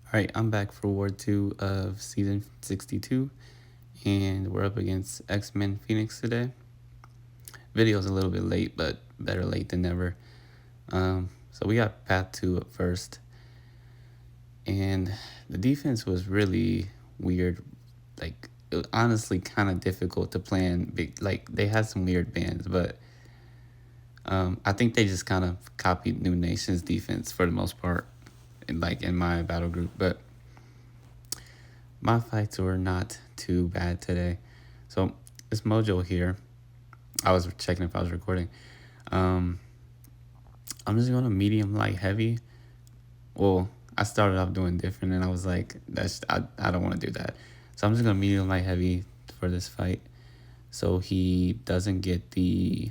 Alright, I'm back for Ward 2 of Season 62, and we're up against XMN Phoenix today. Video's a little bit late, but better late than never. So we got Path 2 up first, and the defense was really weird. Like, it was honestly kind of difficult to plan. Like, they had some weird bands, but I think they just kind of copied New Nation's defense for the most part, in my battle group, but my fights were not too bad today. So it's Mojo here. I was checking if I was recording. Um, I'm just going to medium light heavy. Well, I started off doing different, and I was like, I don't want to do that. So I'm just going to medium light heavy for this fight, so he doesn't get the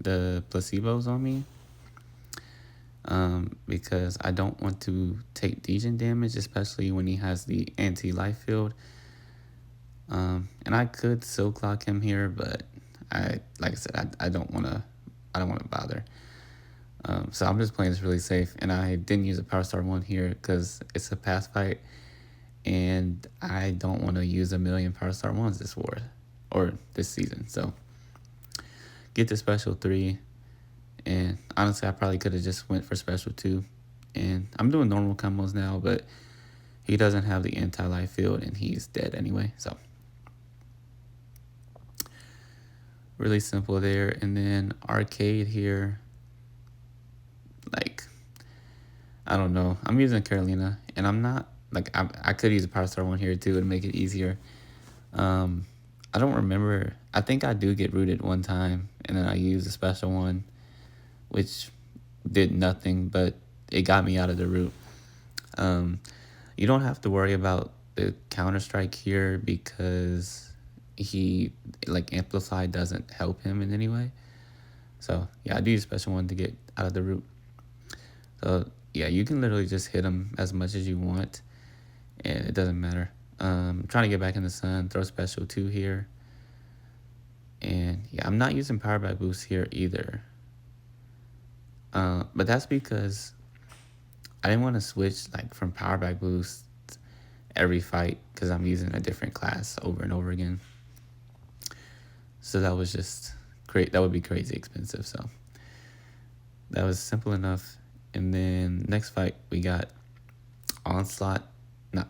placebos on me. Because I don't want to take degen damage, especially when he has the anti-life field. And I could silk lock him here, but like I said, I don't want to bother. So I'm just playing this really safe, and I didn't use a Power Star 1 here because it's a pass fight, and I don't want to use a million Power Star 1s this war, or this season. So get the special 3, and honestly, I probably could have just went for special 2. And I'm doing normal combos now, but he doesn't have the anti-life field, and he's dead anyway, so really simple there. And then arcade here, like, I don't know. I'm using Carolina, and I'm not, like, I could use a Power Star 1 here too to make it easier. I don't remember. I think I do get rooted one time, and then I used a special 1, which did nothing, but it got me out of the root. You don't have to worry about the Counter-Strike here because he, like, Amplify doesn't help him in any way. So, yeah, I do use special 1 to get out of the root. So, yeah, you can literally just hit him as much as you want, and it doesn't matter. Trying to get back in the sun, throw special 2 here. And, yeah, I'm not using power back boost here either. But that's because I didn't want to switch, like, from power back boost every fight because I'm using a different class over and over again. So that was just great. That would be crazy expensive. So that was simple enough. And then next fight we got Onslaught. No.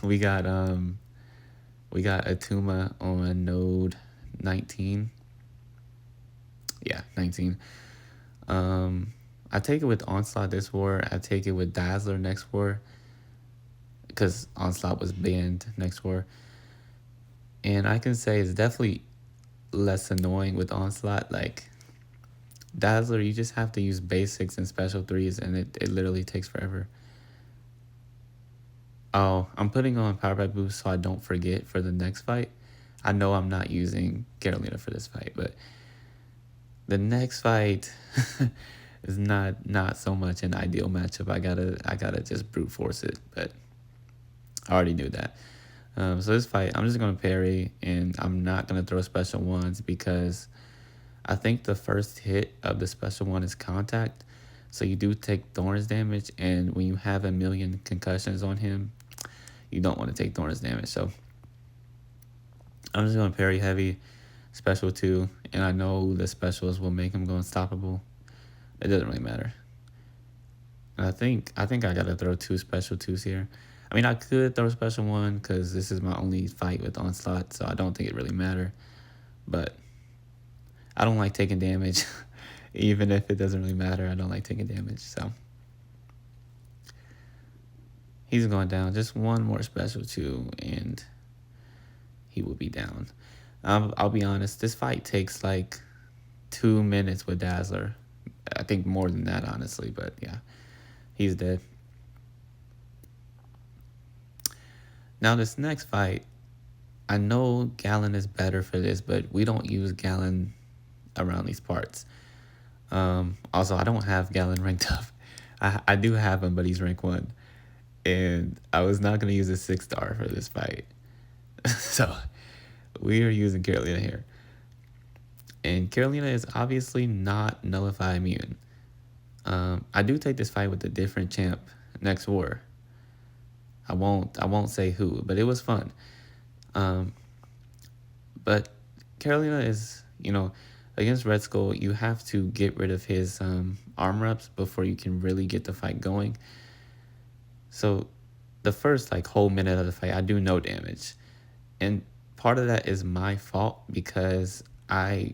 we got Atuma on node 19. Yeah, 19. I take it with Onslaught this war. I take it with Dazzler next war, because Onslaught was banned next war. And I can say it's definitely less annoying with Onslaught. Like, Dazzler, you just have to use basics and special 3s, and it literally takes forever. Oh, I'm putting on Power Back Boost so I don't forget for the next fight. I know I'm not using Carolina for this fight, but the next fight is not so much an ideal matchup. I gotta just brute force it, but I already knew that. So this fight, I'm just gonna parry, and I'm not gonna throw special 1s because I think the first hit of the special 1 is contact. So you do take Thorns damage, and when you have a million concussions on him, you don't want to take Thorns damage. So I'm just going to parry heavy, special 2, and I know the specials will make him go unstoppable. It doesn't really matter. And I think I got to throw 2 special 2s here. I mean, I could throw special 1 because this is my only fight with Onslaught, so I don't think it really matter. But I don't like taking damage. Even if it doesn't really matter, I don't like taking damage. So he's going down. Just 1 more special 2, and he will be down. I'll be honest, this fight takes like 2 minutes with Dazzler. I think more than that, honestly, but yeah, he's dead. Now this next fight, I know Gallon is better for this, but we don't use Gallon around these parts. Also, I don't have Gallon ranked up. I do have him, but he's rank 1. And I was not going to use a 6-star for this fight. So we are using Carolina here. And Carolina is obviously not Nullify immune. I do take this fight with a different champ next war. I won't say who, but it was fun. Um, but Carolina is, against Red Skull, you have to get rid of his armor ups before you can really get the fight going. So the first like whole minute of the fight, I do no damage. And part of that is my fault because I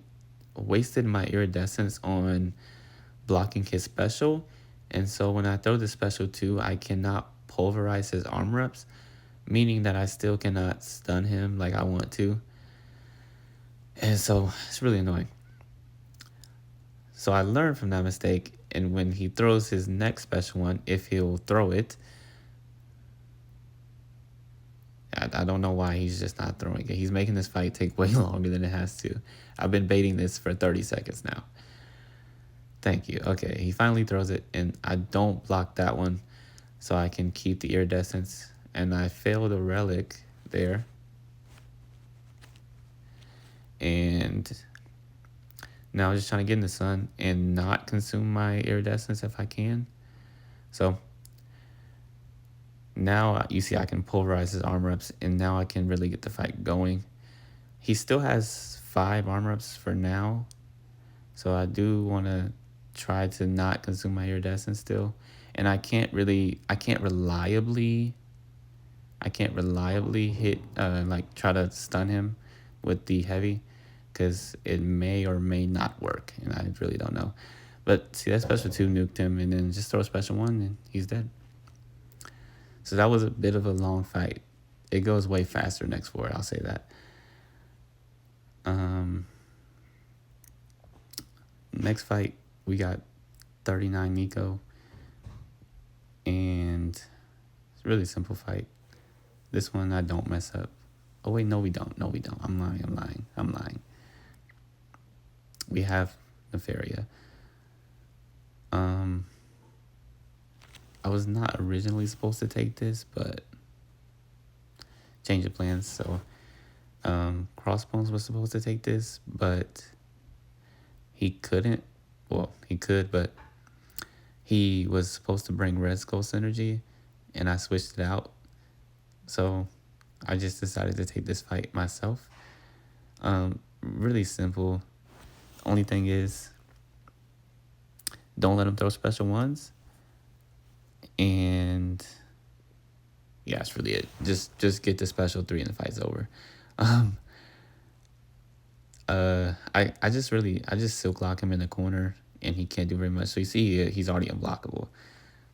wasted my iridescence on blocking his special. And so when I throw the special too, I cannot pulverize his armor ups, meaning that I still cannot stun him like I want to. And so it's really annoying. So I learned from that mistake, and when he throws his next special one, if he'll throw it, I don't know why he's just not throwing it. He's making this fight take way longer than it has to. I've been baiting this for 30 seconds now. Thank you. Okay, he finally throws it, and I don't block that one, so I can keep the iridescence, and I fail the relic there. And now I'm just trying to get in the sun and not consume my iridescence if I can. So now you see I can pulverize his armor ups, and now I can really get the fight going. He still has 5 armor ups for now, so I do want to try to not consume my iridescence still. And I can't reliably hit, try to stun him with the heavy, because it may or may not work, and I really don't know. But see, that special 2 nuked him, and then just throw a special 1, and he's dead. So that was a bit of a long fight. It goes way faster next war, I'll say that. Next fight, we got 39 Nico, and it's a really simple fight. This one I don't mess up. Oh wait, no we don't. I'm lying. We have Nefaria. I was not originally supposed to take this, but change of plans. So Crossbones was supposed to take this, but he couldn't. Well, he could, but he was supposed to bring Red Skull synergy, and I switched it out. So I just decided to take this fight myself. Really simple. Only thing is, don't let him throw special 1s. And yeah, that's really it. Just get the special 3 and the fight's over. I just silk lock him in the corner, and he can't do very much. So you see he's already unblockable,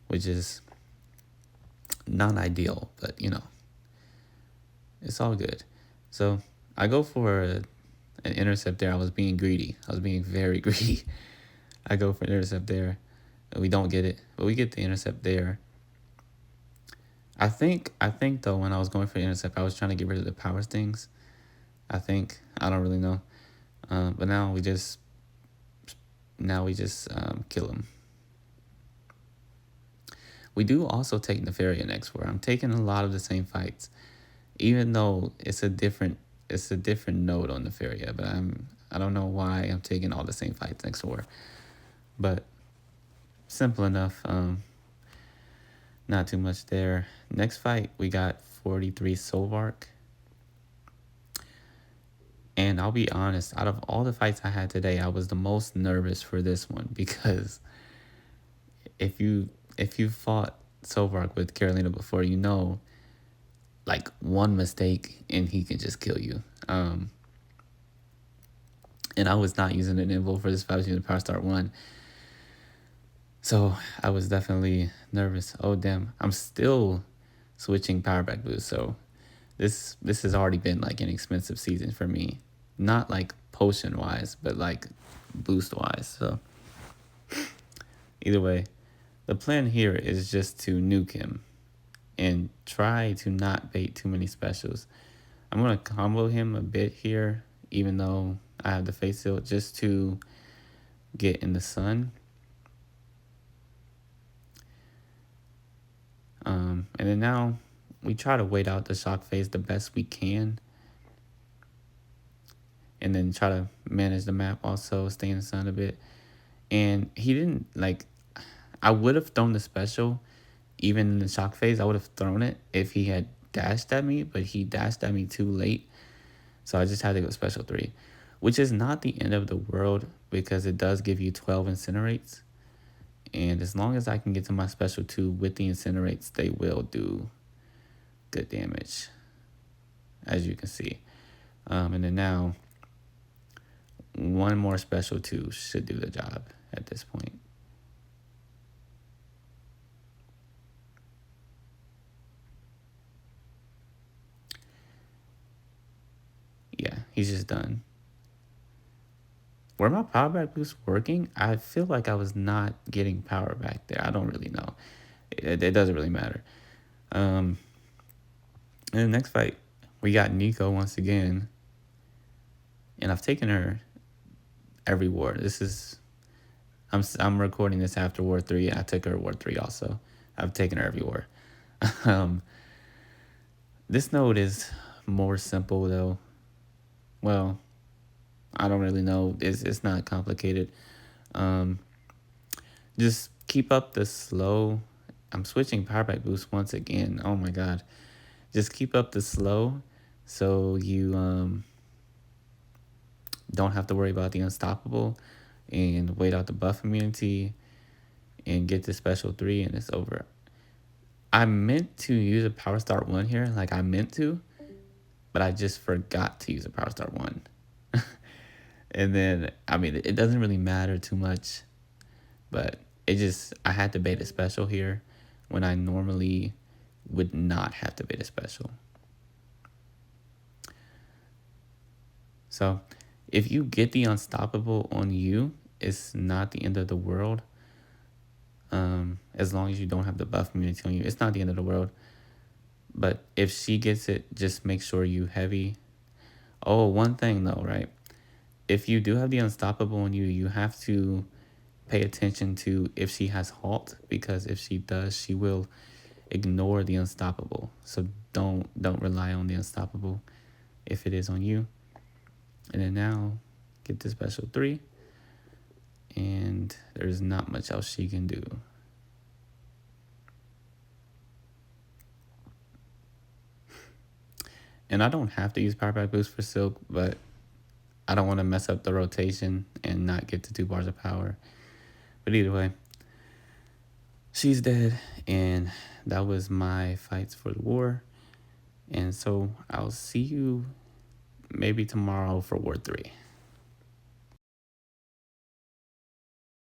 which is not ideal, but it's all good. So I go for an intercept there. I was being greedy. I was being very greedy. I go for an intercept there. We don't get it, but we get the intercept there. I think though, when I was going for the intercept, I was trying to get rid of the power stings. I don't really know. But now we just kill him. We do also take Nefaria next war. I'm taking a lot of the same fights, even though it's a different node on Nefaria. But I don't know why I'm taking all the same fights next war. But simple enough. Not too much there. Next fight, we got 43 Solvark. And I'll be honest, out of all the fights I had today, I was the most nervous for this one, because if you fought Solvark with Carolina before, like one mistake and he can just kill you. And I was not using an invo for this fight. I was using Power Start 1. So I was definitely nervous. Oh damn, I'm still switching power back boost. So this has already been like an expensive season for me. Not like potion wise, but like boost wise. So either way, the plan here is just to nuke him and try to not bait too many specials. I'm gonna combo him a bit here, even though I have the face seal, just to get in the sun. And then now we try to wait out the shock phase the best we can, and then try to manage the map also, stay in the sun a bit. And he didn't, like, I would have thrown the special even in the shock phase, I would have thrown it if he had dashed at me, but he dashed at me too late. So I just had to go special 3, which is not the end of the world because it does give you 12 incinerates. And as long as I can get to my special 2 with the incinerates, they will do good damage, as you can see. And then now, one more special 2 should do the job at this point. Yeah, he's just done. Were my power back boosts working? I feel like I was not getting power back there. I don't really know. It doesn't really matter. In the next fight, we got Nico once again. And I've taken her every war. This is... I'm recording this after War 3. I took her War 3 also. I've taken her every war. This node is more simple though. Well, I don't really know. It's not complicated. Just keep up the slow. I'm switching power back boost once again. Oh my god. Just keep up the slow so you don't have to worry about the unstoppable and wait out the buff immunity and get the special 3 and it's over. I meant to use a power start 1 here, like I meant to, but I just forgot to use a power start 1. And then, I mean, it doesn't really matter too much, but I had to bait a special here when I normally would not have to bait a special. So if you get the unstoppable on you, it's not the end of the world. As long as you don't have the buff immunity on you, it's not the end of the world. But if she gets it, just make sure you heavy. Oh, one thing though, right? If you do have the unstoppable on you, you have to pay attention to if she has halt, because if she does, she will ignore the unstoppable. So don't rely on the unstoppable if it is on you. And then now get the special 3, and there's not much else she can do. And I don't have to use power back boost for Silk, but I don't want to mess up the rotation and not get to 2 bars of power. But either way, she's dead, and that was my fights for the war. And so I'll see you maybe tomorrow for War 3.